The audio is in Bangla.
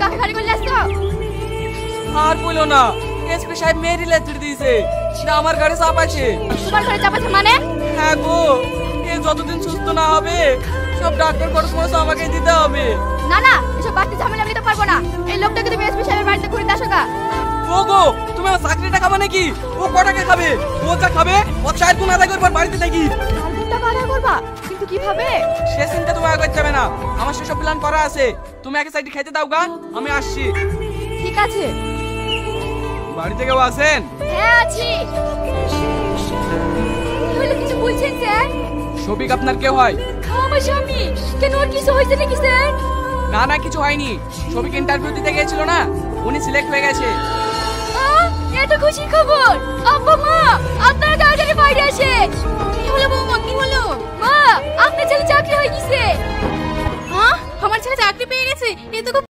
কাকে খালি করলে আসছো? আর বলো না, এসপি সাহেব মেয়েরই লেটার দিয়েছে, আমার ঘরে চাপ আছে। তোমার ঘরে চাপ আছে মানে? হ্যাঁ গো, এ যতদিন সুস্থ না হবে সব ডাক্তার খরচ খরচ আমাকে দিতে হবে। না না, এসব বাড়তি ঝামেলা আমি নিতে পারবো না। এই লোকটাকে তুমি এসপি সাহেবের বাড়িতে ঘুরে আসো গা। ও গো, তুমি আমার চাকরিটা খাবে নাকি? ও কটাকে খাবে? ও যা খাবে ও 4 গুণ আদায় করবার বাড়িতে থাকি। 4 গুণ টাকা আদায় করবা? কিন্তু কিভাবে? সে চিন্তা তুমি আগে করতে হবে না, আমার সেসব প্ল্যান করা আছে। তুমি একে সাইডে খেতে দাও গা, আমি আসছি। ঠিক আছে। বাড়িতে কেউ আছেন? হ্যাঁ আছি। কি হলো, কিছু বলছেন স্যার? শফিক আপনার কে হয়? আমার স্বামী। কেন, ওর কিছু হয়েছে নাকি স্যার? না না, কিছু হয়নি। শফিক ইন্টারভিউ দিতে গিয়েছিল না, উনি সিলেক্ট হয়ে গেছে। এটা খুশি খবর। আব্বা মা, আপনারা তাড়াতাড়ি বাইরে আসেন। কি হলো বৌমা, কি হলো? মা, আপনার ছেলে চাকরি হয়ে গেছে। হ্যাঁ, আমার ছেলে চাকরি পেয়ে গেছে? এ তো খুব